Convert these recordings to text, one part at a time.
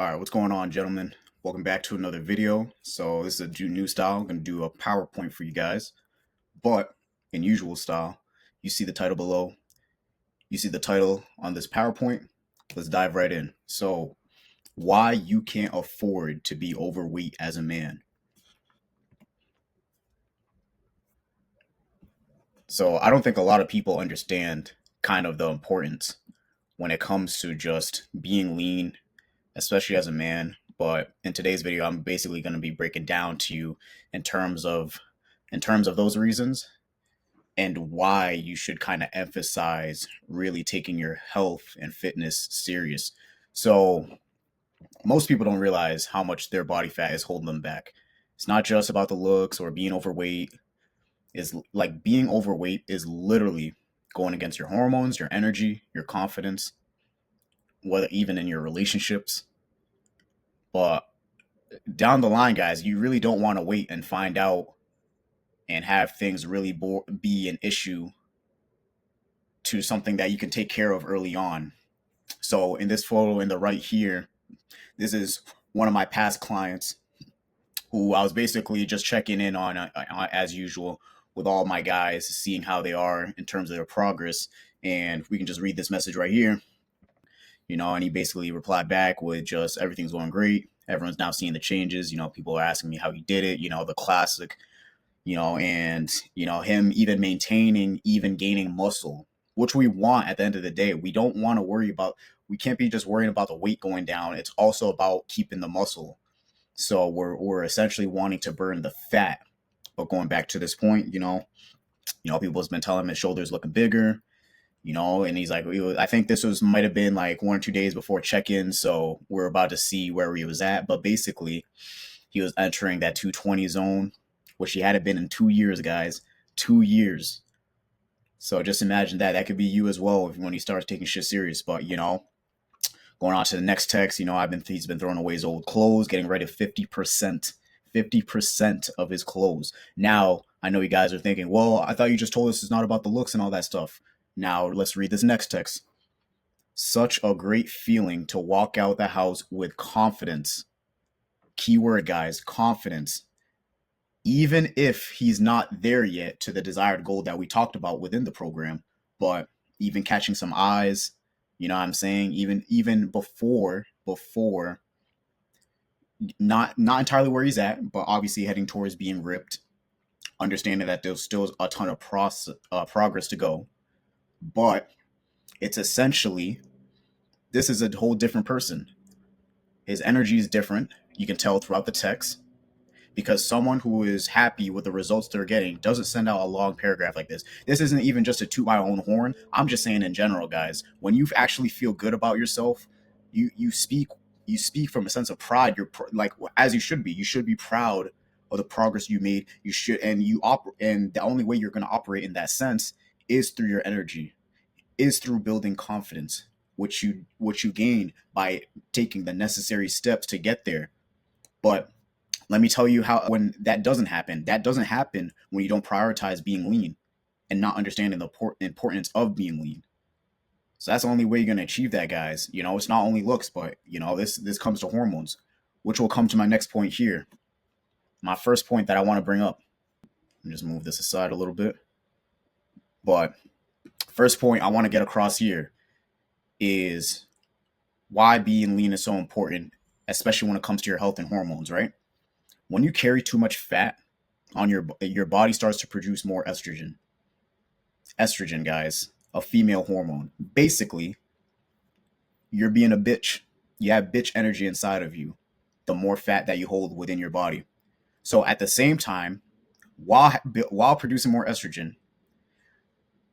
All right, what's going on, gentlemen? Welcome back to another video. So this is a new style. I'm gonna do a PowerPoint for you guys, but in usual style, you see the title below. You see the title on this PowerPoint. Let's dive right in. So, why you can't afford to be overweight as a man? So I don't think a lot of people understand kind of the importance when it comes to just being lean, especially as a man. But in today's video, I'm basically going to be breaking down to you in terms of those reasons and why you should kind of emphasize really taking your health and fitness serious. So most people don't realize how much their body fat is holding them back. It's not just about the looks or being overweight. Is like being overweight is literally going against your hormones, your energy, your confidence, whether even in your relationships. But down the line, guys, you really don't want to wait and find out and have things really be an issue to something that you can take care of early on. So in this photo in the right here, this is one of my past clients who I was basically just checking in on as usual with all my guys, seeing how they are in terms of their progress. And we can just read this message right here, and he basically replied back with just everything's going great. Everyone's now seeing the changes. People are asking me how he did it, the classic, and, him even maintaining, even gaining muscle, which we want at the end of the day. We don't want to worry about, we can't be just worrying about the weight going down. It's also about keeping the muscle. So we're essentially wanting to burn the fat. But going back to this point, people's been telling him his shoulders looking bigger, and he's like, I think this might have been like 1 or 2 days before check-in. So we're about to see where he was at. But basically, he was entering that 220 zone, which he hadn't been in 2 years, guys. 2 years. So just imagine that. That could be you as well when he starts taking shit serious. But, going on to the next text, he's been throwing away his old clothes, getting rid of 50%. 50% of his clothes. Now, I know you guys are thinking, well, I thought you just told us it's not about the looks and all that stuff. Now, let's read this next text. Such a great feeling to walk out the house with confidence. Keyword, guys, confidence. Even if he's not there yet to the desired goal that we talked about within the program, but even catching some eyes, you know what I'm saying? Even before not entirely where he's at, but obviously heading towards being ripped, understanding that there's still a ton of progress to go. But it's essentially, this is a whole different person. His energy is different. You can tell throughout the text, because someone who is happy with the results they're getting doesn't send out a long paragraph like this. This isn't even just to toot my own horn. I'm just saying in general, guys, when you actually feel good about yourself, you speak from a sense of pride. You're like, as you should be. You should be proud of the progress you made. You should, and and the only way you're going to operate in that sense is through your energy, is through building confidence, which you gain by taking the necessary steps to get there. But let me tell you how, when that doesn't happen when you don't prioritize being lean and not understanding the importance of being lean. So that's the only way you're going to achieve that, guys. It's not only looks, but this comes to hormones, which will come to my next point here. My first point that I want to bring up. Let me just move this aside a little bit. But first point I want to get across here is why being lean is so important, especially when it comes to your health and hormones, right? When you carry too much fat on your body starts to produce more estrogen. Estrogen, guys, a female hormone. Basically, you're being a bitch. You have bitch energy inside of you, the more fat that you hold within your body. So at the same time, while producing more estrogen,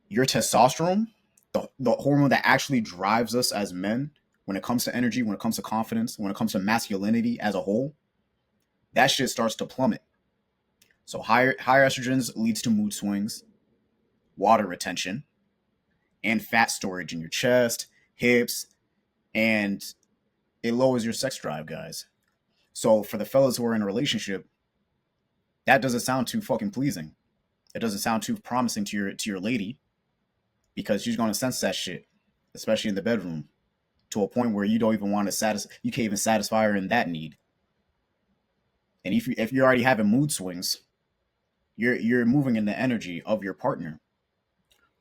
your testosterone, the hormone that actually drives us as men when it comes to energy, when it comes to confidence, when it comes to masculinity as a whole, that shit starts to plummet. So higher estrogens leads to mood swings, water retention, and fat storage in your chest, hips, and it lowers your sex drive, guys. So for the fellas who are in a relationship, that doesn't sound too fucking pleasing. It doesn't sound too promising to your lady, because she's gonna sense that shit, especially in the bedroom, to a point where you don't even want to you can't even satisfy her in that need. And if you're already having mood swings, you're moving in the energy of your partner.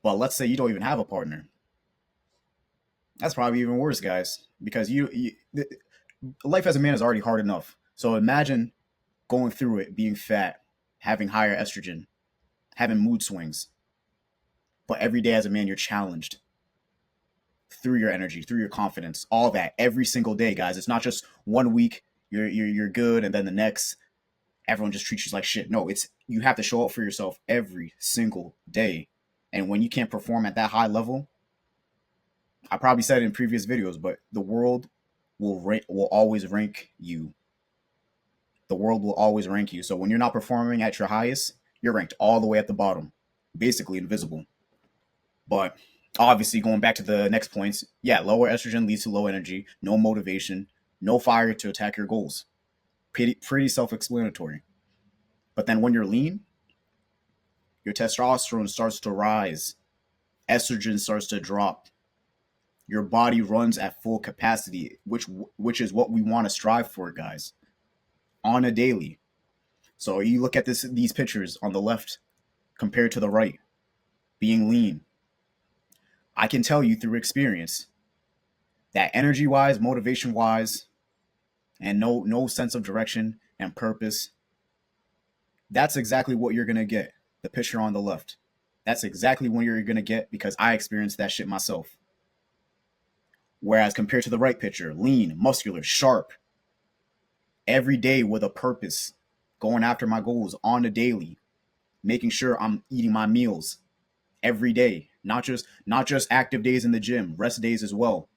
But let's say you don't even have a partner. That's probably even worse, guys, because life as a man is already hard enough. So imagine going through it, being fat, having higher estrogen, having mood swings. But every day as a man, you're challenged through your energy, through your confidence, all that every single day, guys. It's not just 1 week you're good, and then the next everyone just treats you like shit. No, it's you have to show up for yourself every single day. And when you can't perform at that high level, I probably said it in previous videos, but the world will always rank you. The world will always rank you. So when you're not performing at your highest, you're ranked all the way at the bottom, basically invisible. But obviously, going back to the next points, yeah, lower estrogen leads to low energy, no motivation, no fire to attack your goals. Pretty self-explanatory. But then when you're lean, your testosterone starts to rise, estrogen starts to drop. Your body runs at full capacity, which is what we want to strive for, guys, on a daily. So you look at these pictures on the left compared to the right, being lean. I can tell you through experience that energy-wise, motivation-wise, and no sense of direction and purpose, that's exactly what you're gonna get. The picture on the left. That's exactly what you're gonna get because I experienced that shit myself. Whereas compared to the right picture, lean, muscular, sharp, every day with a purpose, going after my goals on a daily, making sure I'm eating my meals every day, not just active days in the gym, rest days as well.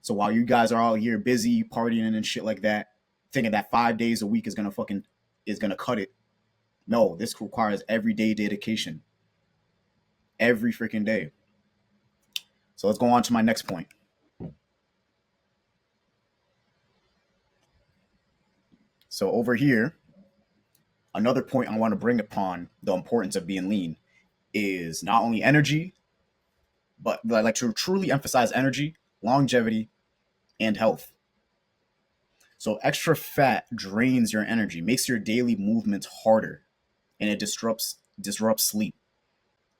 So while you guys are out here busy partying and shit like that, thinking that 5 days a week is gonna cut it. No, this requires everyday dedication. Every freaking day. So let's go on to my next point. So over here, another point I want to bring upon the importance of being lean is not only energy, but like to truly emphasize energy, longevity, and health. So extra fat drains your energy, makes your daily movements harder, and it disrupts sleep.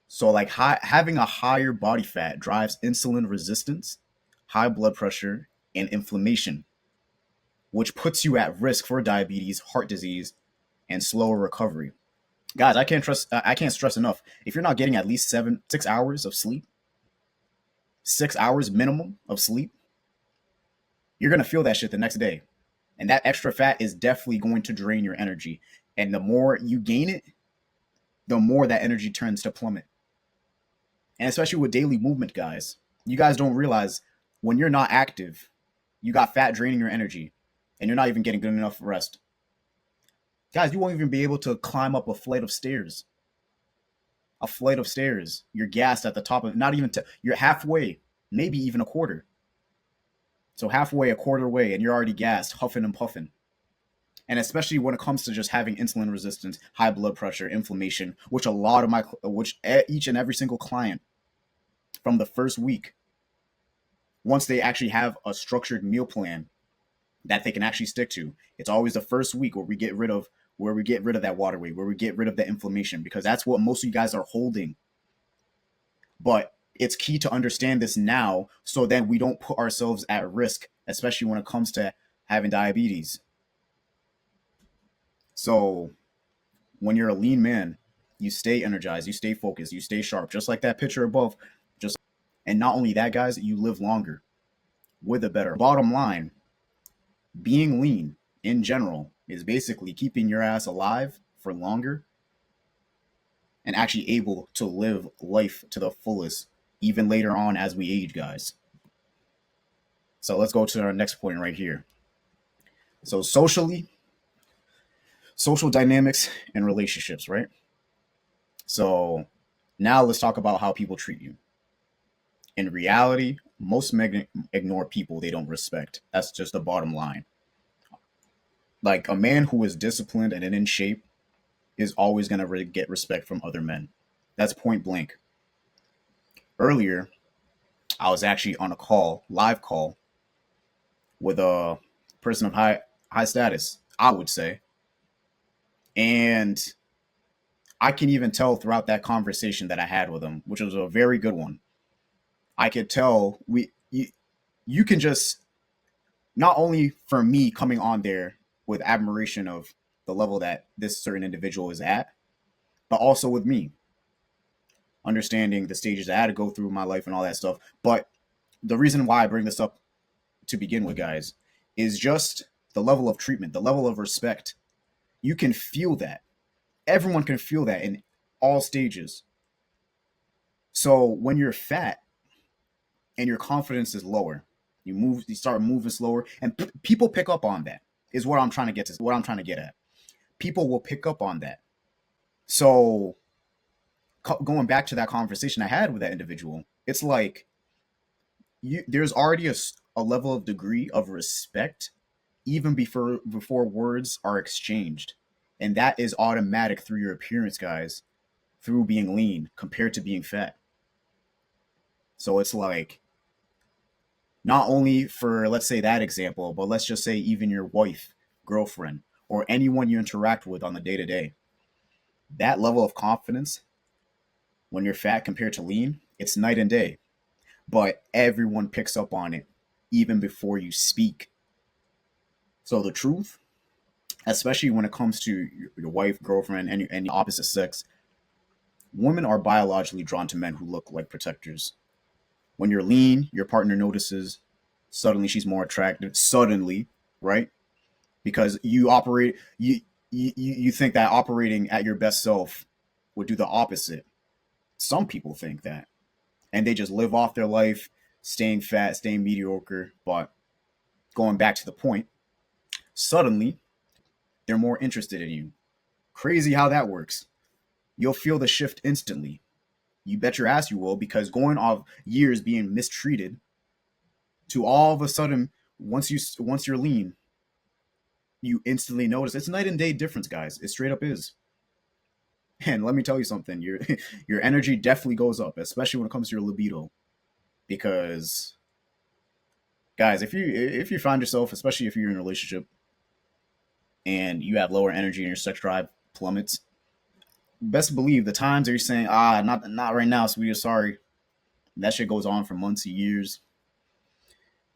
So like having a higher body fat drives insulin resistance, high blood pressure, and inflammation, which puts you at risk for diabetes, heart disease, and slower recovery. Guys, I can't stress enough. If you're not getting at least 6 hours of sleep, 6 hours minimum of sleep, you're gonna feel that shit the next day. And that extra fat is definitely going to drain your energy. And the more you gain it, the more that energy turns to plummet. And especially with daily movement, guys, you guys don't realize when you're not active, you got fat draining your energy and you're not even getting good enough rest. Guys, you won't even be able to climb up a flight of stairs. A flight of stairs. You're gassed at the top of not even you're halfway, maybe even a quarter. So halfway, a quarter way, and you're already gassed, huffing and puffing. And especially when it comes to just having insulin resistance, high blood pressure, inflammation, which each and every single client from the first week, once they actually have a structured meal plan that they can actually stick to, it's always the first week where we get rid of that water weight, where we get rid of the inflammation, because that's what most of you guys are holding. But it's key to understand this now so then we don't put ourselves at risk, especially when it comes to having diabetes. So when you're a lean man, you stay energized, you stay focused, you stay sharp, just like that picture above. And not only that, guys, you live longer with a better bottom line. Being lean in general is basically keeping your ass alive for longer and actually able to live life to the fullest even later on as we age, guys. So let's go to our next point right here. So social dynamics and relationships, right? So now let's talk about how people treat you. In reality, most men ignore people they don't respect. That's just the bottom line. Like a man who is disciplined and in shape is always going to get respect from other men. That's point blank. Earlier, I was actually on a live call with a person of high status, I would say. And I can even tell throughout that conversation that I had with him, which was a very good one. I could tell you can just, not only for me coming on there with admiration of the level that this certain individual is at, but also with me understanding the stages I had to go through in my life and all that stuff. But the reason why I bring this up to begin with, guys, is just the level of treatment, the level of respect. You can feel that. Everyone can feel that in all stages. So when you're fat and your confidence is lower, you start moving slower, and people pick up on that. Is what I'm trying to get to. What I'm trying to get at. People will pick up on that. So going back to that conversation I had with that individual, it's like there's already a level of degree of respect even before words are exchanged, and that is automatic through your appearance, guys, through being lean compared to being fat. So it's like, not only for, let's say, that example, but let's just say even your wife, girlfriend, or anyone you interact with on the day to day, that level of confidence when you're fat compared to lean, it's night and day. But everyone picks up on it even before you speak. So the truth, especially when it comes to your wife, girlfriend, and the opposite sex, women are biologically drawn to men who look like protectors. When you're lean, your partner notices. Suddenly, she's more attractive. Suddenly, right? Because you think that operating at your best self would do the opposite. Some people think that, and they just live off their life, staying fat, staying mediocre. But going back to the point, suddenly they're more interested in you. Crazy how that works. You'll feel the shift instantly. You bet your ass you will, because going off years being mistreated to all of a sudden, once you're lean, you instantly notice. It's night and day difference, guys. It straight up is. And let me tell you something, your your energy definitely goes up, especially when it comes to your libido. Because, guys, if you find yourself, especially if you're in a relationship and you have lower energy and your sex drive plummets, best believe the times that you're saying, not right now, sweetie, sorry, that shit goes on for months, years.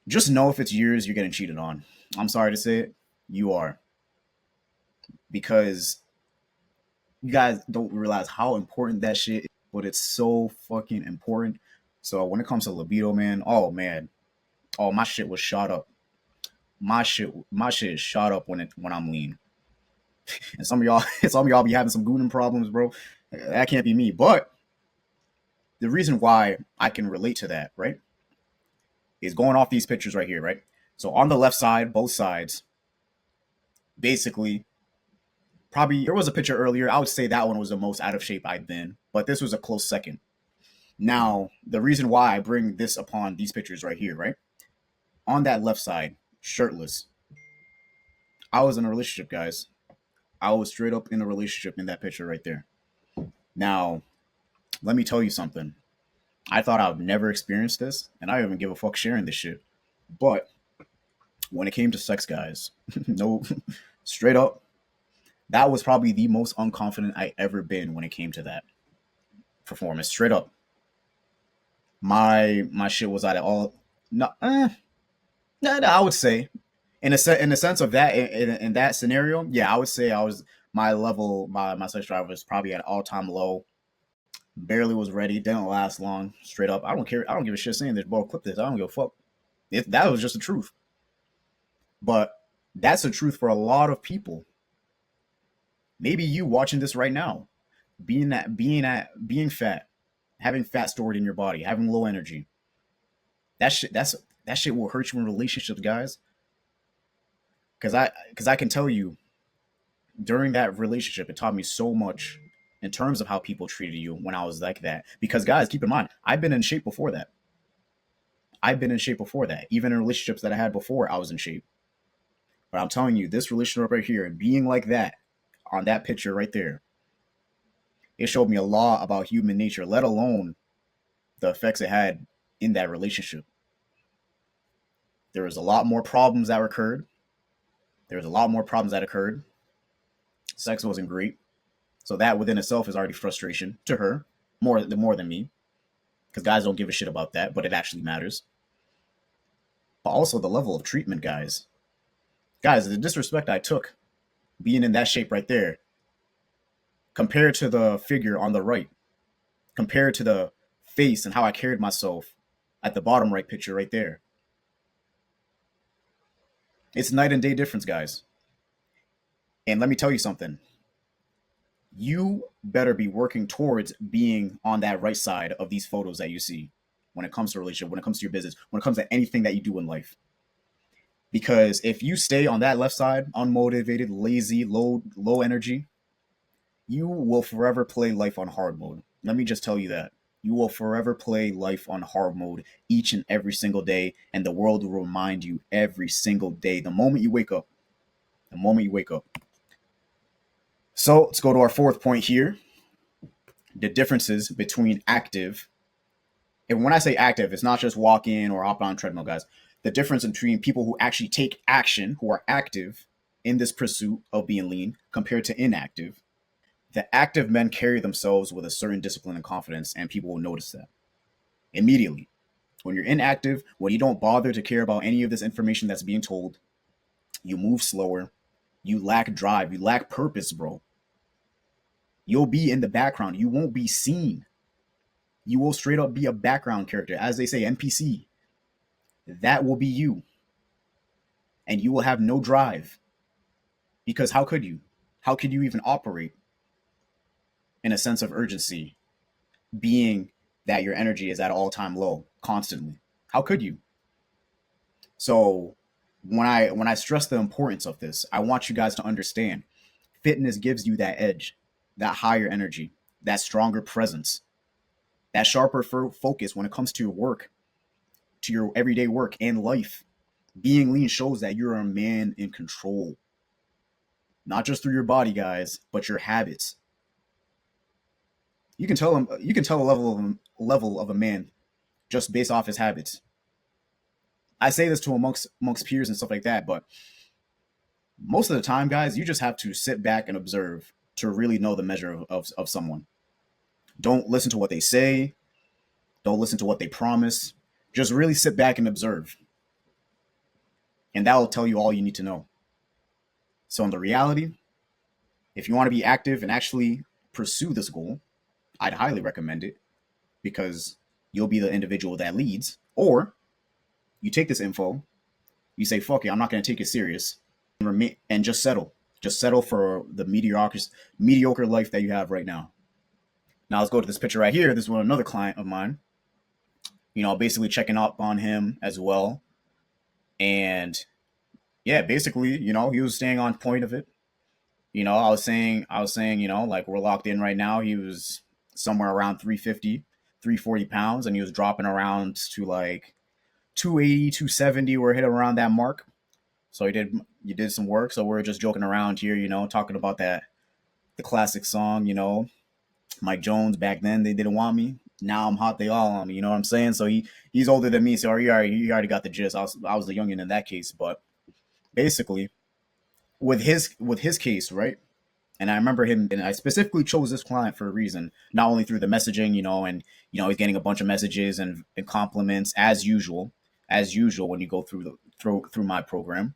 Just know if it's years, you're getting cheated on. I'm sorry to say it, you are. Because you guys don't realize how important that shit is, but it's so fucking important. So when it comes to libido, man, oh man, oh, my shit was shot up. My shit is shot up when I'm lean. And some of y'all, some of y'all be having some gooning problems, bro. That can't be me. But the reason why I can relate to that, right, is going off these pictures right here, right? So on the left side, both sides, basically, probably there was a picture earlier. I would say that one was the most out of shape I've been, but this was a close second. Now, the reason why I bring this upon these pictures right here, right? On that left side, shirtless, I was in a relationship, guys. I was straight up in a relationship in that picture right there. Now, let me tell you something. I thought I would never experience this, and I don't even give a fuck sharing this shit. But when it came to sex, guys, no, straight up, that was probably the most unconfident I ever been when it came to that performance. Straight up, my shit was at all. No, no, I would say in the sense of that in that scenario, yeah, I would say I was my level, my sex drive was probably at all time low. Barely was ready. Didn't last long. Straight up, I don't care. I don't give a shit saying this. Bro, clip this. I don't give a fuck. That was just the truth. But that's the truth for a lot of people. Maybe you watching this right now, being fat, having fat stored in your body, having low energy. That shit will hurt you in relationships, guys. Because I can tell you, during that relationship, it taught me so much in terms of how people treated you when I was like that. Because, guys, keep in mind, I've been in shape before that. I've been in shape before that. Even in relationships that I had before, I was in shape. But I'm telling you, this relationship right here, and being like that on that picture right there, it showed me a lot about human nature, let alone the effects it had in that relationship. There was a lot more problems that occurred. There was a lot more problems that occurred. Sex wasn't great. So that within itself is already frustration to her, more than me, because guys don't give a shit about that, but it actually matters. But also the level of treatment, guys, the disrespect I took being in that shape right there, compared to the figure on the right, compared to the face and how I carried myself at the bottom right picture right there. It's night and day difference, guys. And let me tell you something. You better be working towards being on that right side of these photos that you see when it comes to relationship, when it comes to your business, when it comes to anything that you do in life. Because if you stay on that left side, unmotivated, lazy, low energy, you will forever play life on hard mode. Let me just tell you that. You will forever play life on hard mode each and every single day, and the world will remind you every single day, the moment you wake up. The moment you wake up. So let's go to our fourth point here, the differences between active. And when I say active, it's not just walk in or hop on treadmill, guys. The difference between people who actually take action, who are active in this pursuit of being lean, compared to inactive. The active men carry themselves with a certain discipline and confidence, and people will notice that immediately. When you're inactive, when you don't bother to care about any of this information that's being told, you move slower, you lack drive, you lack purpose, bro. You'll be in the background. You won't be seen. You will straight up be a background character, as they say, NPC. That will be you. And you will have no drive. Because how could you? How could you even operate in a sense of urgency, being that your energy is at all time low constantly? How could you? So when I stress the importance of this, I want you guys to understand fitness gives you that edge, that higher energy, that stronger presence, that sharper focus when it comes to your work, to your everyday work and life. Being lean shows that you're a man in control, not just through your body, guys, but your habits. You can tell a level of a man just based off his habits. I say this to amongst peers and stuff like that, but most of the time, guys, you just have to sit back and observe to really know the measure of someone. Don't listen to what they say. Don't listen to what they promise. Just really sit back and observe. And that will tell you all you need to know. So in the reality, if you want to be active and actually pursue this goal, I'd highly recommend it because you'll be the individual that leads. Or you take this info, you say, fuck it, I'm not going to take it serious, and just settle. Just settle for the mediocre life that you have right now. Now let's go to this picture right here. This is another client of mine. Basically checking up on him as well. And yeah, basically, he was staying on point of it. I was saying, like we're locked in right now. He was somewhere around 350, 340 pounds, and he was dropping around to like 280, 270. We're hitting around that mark. So you did some work. So we're just joking around here, talking about the classic song, Mike Jones. Back then they didn't want me. Now I'm hot, they all on me. You know what I'm saying? So he's older than me, so he already got the gist. I was the youngin in that case, but basically with his case, right? And I remember him, and I specifically chose this client for a reason, not only through the messaging, and he's getting a bunch of messages and compliments as usual when you go through my program.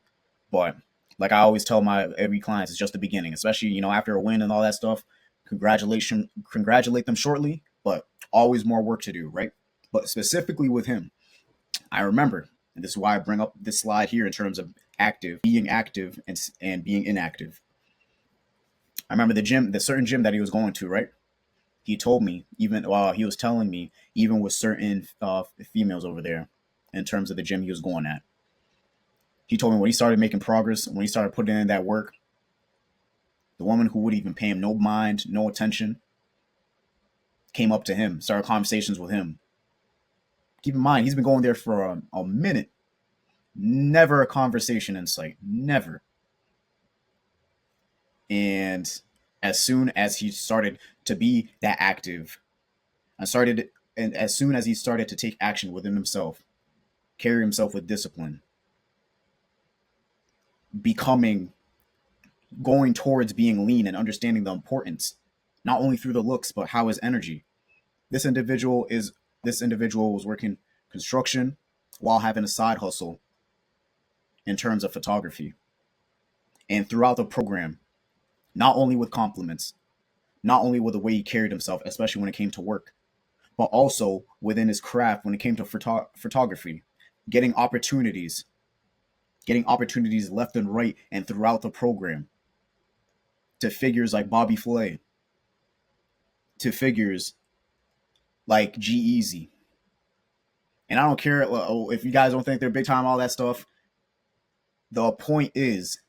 But like I always tell my every client, it's just the beginning, especially after a win and all that stuff. Congratulate them shortly, but always more work to do, right? But specifically with him, I remember, and this is why I bring up this slide here in terms of being active and being inactive. I remember the certain gym that he was going to, right? He told me, even while he was telling me, even with certain females over there, in terms of the gym he was going at, he told me when he started making progress, when he started putting in that work, the woman who would even pay him no mind, no attention, came up to him, started conversations with him. Keep in mind, he's been going there for a minute. Never a conversation in sight. Never. And as soon as he started to be that active, and as soon as he started to take action within himself, carry himself with discipline, becoming, going towards being lean and understanding the importance, not only through the looks, but how his energy. This individual is this individual was working construction while having a side hustle in terms of photography. And throughout the program, not only with compliments, not only with the way he carried himself, especially when it came to work, but also within his craft when it came to photography, getting opportunities, getting opportunities left and right and throughout the program, to figures like Bobby Flay, to figures like G Easy. And I don't care if you guys don't think they're big time, all that stuff. The point is,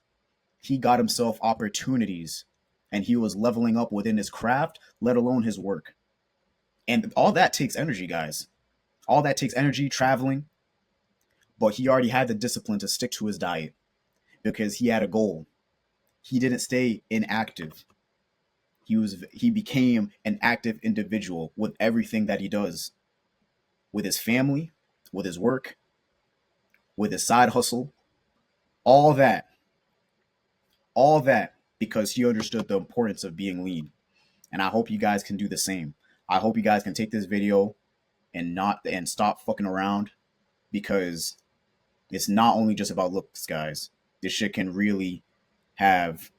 he got himself opportunities and he was leveling up within his craft, let alone his work. And all that takes energy, guys. All that takes energy, traveling. But he already had the discipline to stick to his diet because he had a goal. He didn't stay inactive. He became an active individual with everything that he does, with his family, with his work, with his side hustle, all that. All that because he understood the importance of being lean. And I hope you guys can do the same. I hope you guys can take this video and stop fucking around, because it's not only just about looks, guys. This shit can really have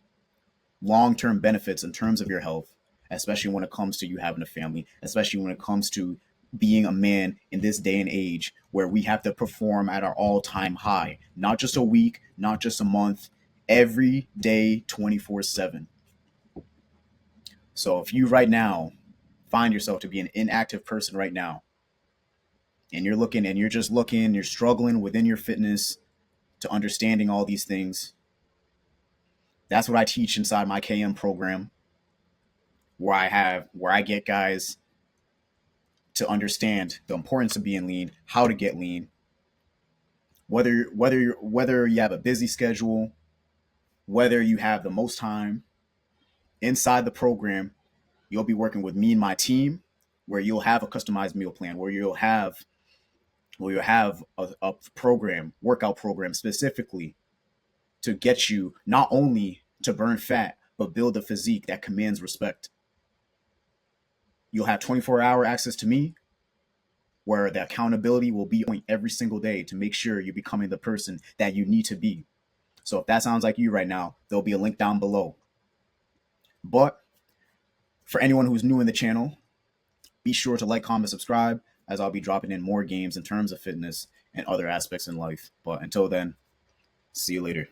long-term benefits in terms of your health, especially when it comes to you having a family, especially when it comes to being a man in this day and age where we have to perform at our all-time high, not just a week, not just a month, every day, 24/7. So if you right now find yourself to be an inactive person right now, and you're struggling within your fitness to understanding all these things, that's what I teach inside my KM program, where I get guys to understand the importance of being lean, how to get lean, whether you have a busy schedule, whether you have the most time. Inside the program, you'll be working with me and my team, where you'll have a customized meal plan, where you'll have a program, workout program specifically to get you not only to burn fat, but build a physique that commands respect. You'll have 24-hour access to me, where the accountability will be on every single day to make sure you're becoming the person that you need to be. So if that sounds like you right now, there'll be a link down below. But for anyone who's new in the channel, be sure to like, comment, subscribe, as I'll be dropping in more games in terms of fitness and other aspects in life. But until then, see you later.